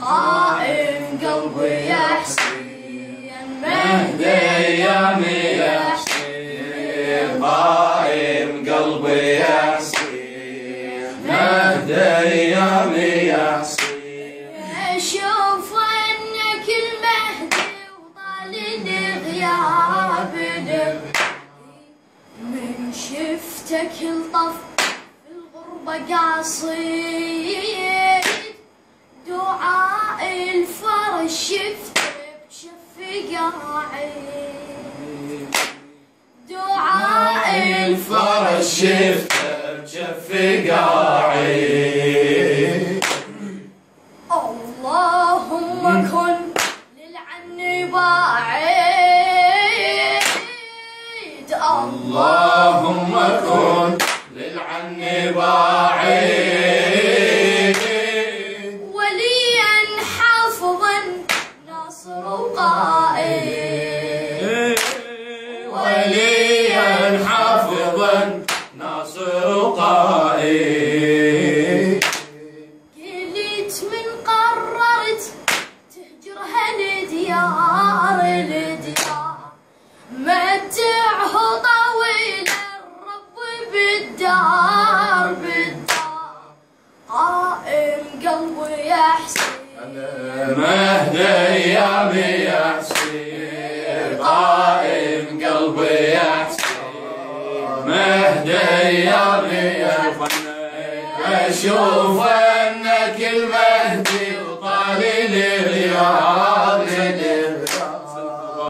قائم قلبي يا حسين مهد ايامي يا حسين قائم قلبي يا حسين مهد ايامي يا حسين اشوف انك المهدي وطال الغياب من شفتك الطف الغربة قاصد دعاء الفرش شفته بشف قاعد دعاء الفرش شفته بشف قاعد اللهم كن للعن باعد اللهم كن للعن باعد وليا حافظا ناصر وقائد وليا حافظا ناصر وقائد قلت من قررت تهجر هالديار متعه طويل الرب بالدار قائم قلبي يا حسين مهد ايامي يا حسين قائم قلبي يا حسين مهد ايامي يا حسين اشوف انك المهدي وطال الغياب